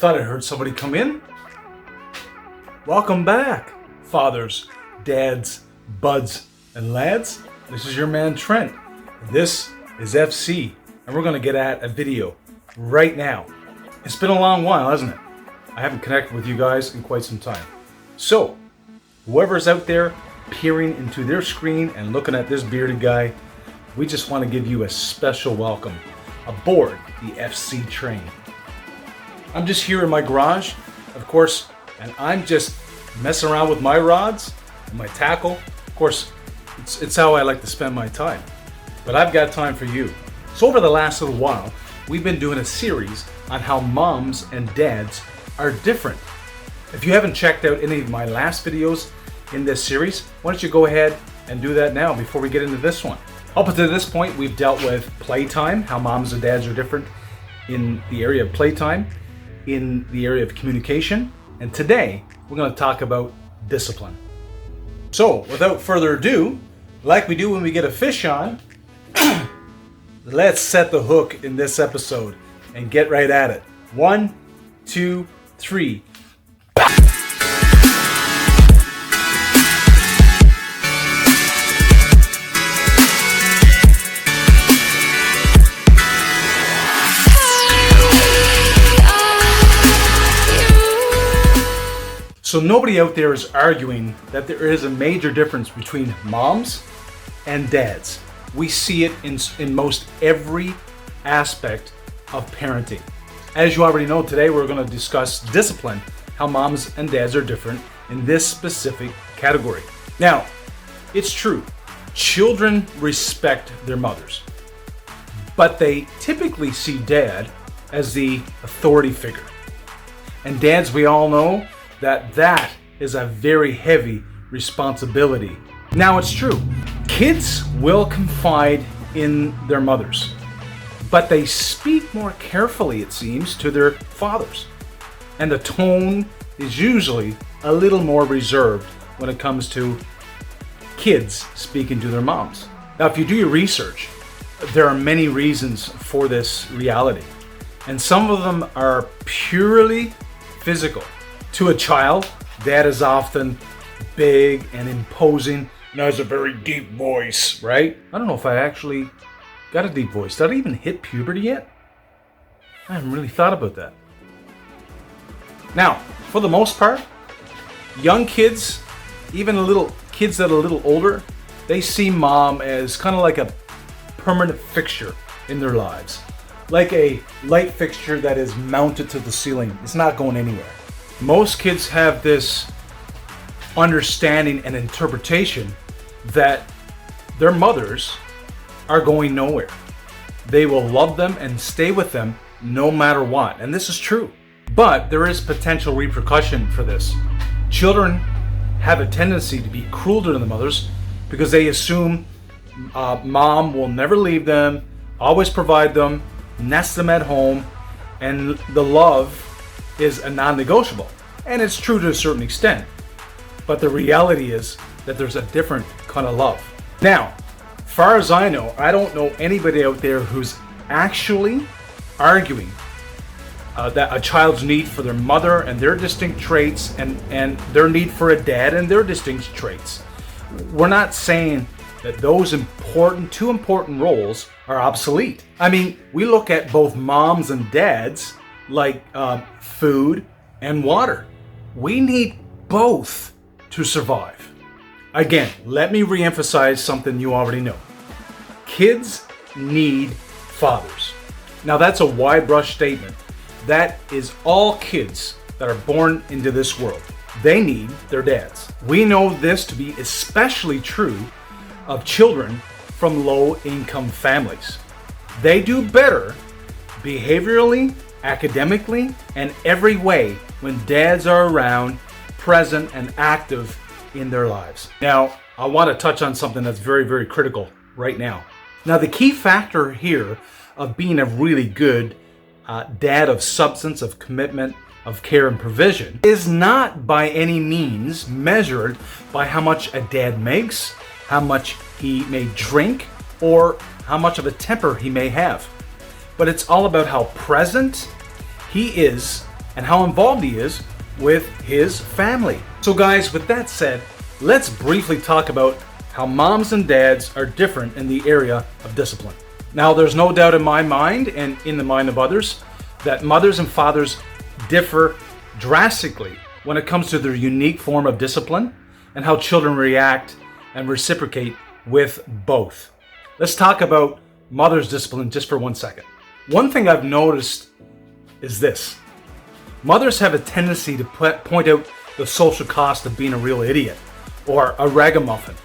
thought I heard somebody come in. Welcome back, fathers, dads, buds, and lads. This is your man Trent. This is FC, and we're going to get at a video right now. It's been a long while, hasn't it? I haven't connected with you guys in quite some time. So, whoever's out there peering into their screen and looking at this bearded guy, we just want to give you a special welcome aboard the FC train. I'm just here in my garage, of course, and I'm just messing around with my rods and my tackle. Of course, it's how I like to spend my time. But I've got time for you. So over the last little while, we've been doing a series on how moms and dads are different. If you haven't checked out any of my last videos in this series, why don't you go ahead and do that now before we get into this one. Up until this point, we've dealt with playtime, how moms and dads are different in the area of playtime, in the area of communication, and today we're going to talk about discipline. So, without further ado, like we do when we get a fish on, let's set the hook in this episode and get right at it. 1, 2, 3. So nobody out there is arguing that there is a major difference between moms and dads. We see it in most every aspect of parenting. As you already know, today we're going to discuss discipline, how moms and dads are different in this specific category. Now, it's true, children respect their mothers, but they typically see dad as the authority figure. And dads, we all know, that is a very heavy responsibility. Now it's true, kids will confide in their mothers, but they speak more carefully, it seems, to their fathers. And the tone is usually a little more reserved when it comes to kids speaking to their moms. Now, if you do your research, there are many reasons for this reality, and some of them are purely physical. To a child, dad is often big and imposing and has a very deep voice, right? I don't know if I actually got a deep voice. Did I even hit puberty yet? I haven't really thought about that. Now, for the most part, young kids, even little kids that are a little older, they see mom as kind of like a permanent fixture in their lives. Like a light fixture that is mounted to the ceiling. It's not going anywhere. Most kids have this understanding and interpretation that their mothers are going nowhere. They will love them and stay with them no matter what. And this is true. But there is potential repercussion for this. Children have a tendency to be cruel to their mothers because they assume mom will never leave them, always provide them, nest them at home, and the love is a non-negotiable. And it's true to a certain extent. But the reality is that there's a different kind of love. Now, far as I know, I don't know anybody out there who's actually arguing that a child's need for their mother and their distinct traits and their need for a dad and their distinct traits. We're not saying that those two important roles are obsolete. I mean, we look at both moms and dads like food and water. We need both to survive. Again, let me reemphasize something you already know. Kids need fathers. Now that's a wide brush statement. That is all kids that are born into this world. They need their dads. We know this to be especially true of children from low-income families. They do better behaviorally, academically, and every way when dads are around, present, and active in their lives. Now, I want to touch on something that's very, very critical right now. Now, the key factor here of being a really good dad of substance, of commitment, of care and provision is not by any means measured by how much a dad makes, how much he may drink, or how much of a temper he may have. But it's all about how present he is and how involved he is with his family. So guys, with that said, let's briefly talk about how moms and dads are different in the area of discipline. Now, there's no doubt in my mind and in the mind of others that mothers and fathers differ drastically when it comes to their unique form of discipline and how children react and reciprocate with both. Let's talk about mother's discipline just for 1 second. One thing I've noticed is this. Mothers have a tendency to point out the social cost of being a real idiot or a ragamuffin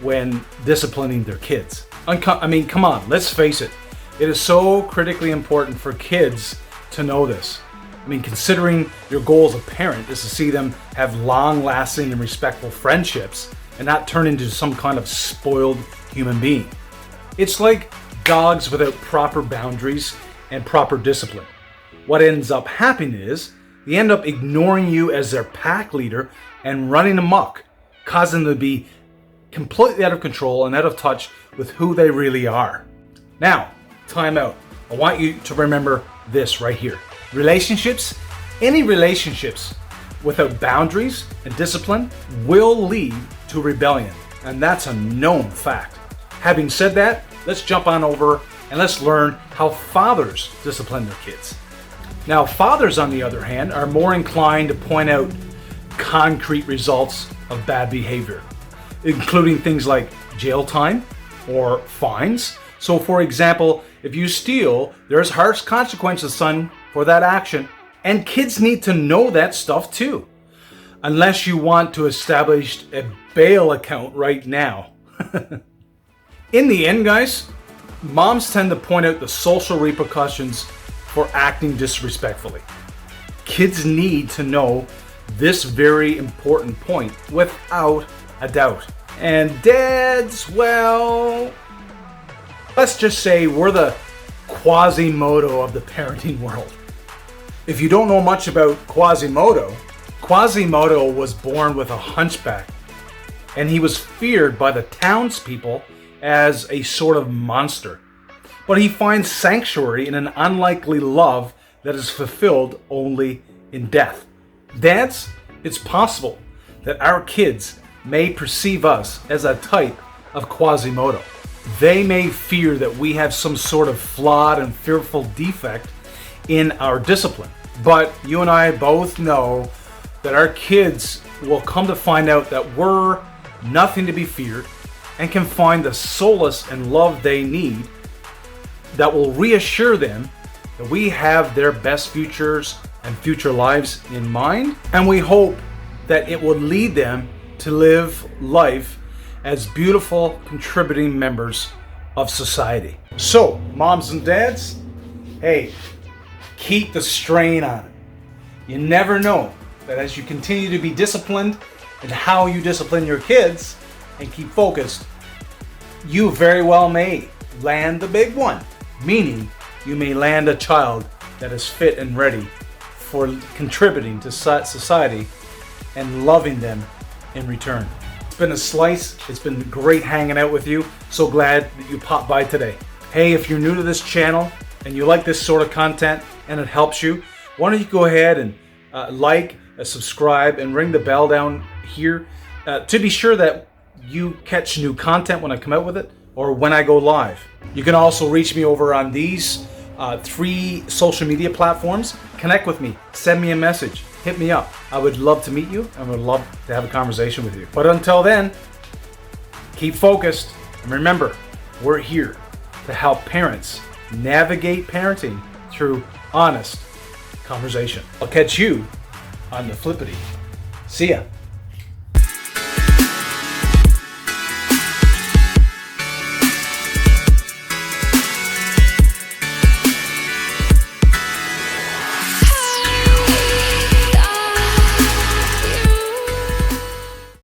when disciplining their kids. I mean, come on, let's face it. It is so critically important for kids to know this. I mean, considering your goal as a parent is to see them have long-lasting and respectful friendships and not turn into some kind of spoiled human being. It's like dogs without proper boundaries and proper discipline. What ends up happening is they end up ignoring you as their pack leader and running amok, causing them to be completely out of control and out of touch with who they really are. Now, time out. I want you to remember this right here. Any relationships without boundaries and discipline will lead to rebellion, and that's a known fact. Having said that, let's jump on over and let's learn how fathers discipline their kids. Now, fathers, on the other hand, are more inclined to point out concrete results of bad behavior, including things like jail time or fines. So, for example, if you steal, there's harsh consequences, son, for that action. And kids need to know that stuff too, unless you want to establish a bail account right now. In the end, guys, moms tend to point out the social repercussions for acting disrespectfully. Kids need to know this very important point without a doubt. And dads, well, let's just say we're the Quasimodo of the parenting world. If you don't know much about Quasimodo, Quasimodo was born with a hunchback, and he was feared by the townspeople as a sort of monster. But he finds sanctuary in an unlikely love that is fulfilled only in death. Dads, it's possible that our kids may perceive us as a type of Quasimodo. They may fear that we have some sort of flawed and fearful defect in our discipline. But you and I both know that our kids will come to find out that we're nothing to be feared and can find the solace and love they need that will reassure them that we have their best futures and future lives in mind. And we hope that it will lead them to live life as beautiful, contributing members of society. So, moms and dads, hey, keep the strain on it. You never know that as you continue to be disciplined in how you discipline your kids and keep focused, you very well may land the big one. Meaning, you may land a child that is fit and ready for contributing to society and loving them in return. It's been a slice. It's been great hanging out with you. So glad that you popped by today. Hey, if you're new to this channel and you like this sort of content and it helps you, why don't you go ahead and subscribe and ring the bell down here to be sure that you catch new content when I come out with it or when I go live. You can also reach me over on these 3 social media platforms. Connect with me, send me a message, hit me up. I would love to meet you and would love to have a conversation with you. But until then, keep focused and remember, we're here to help parents navigate parenting through honest conversation. I'll catch you on the flippity. See ya.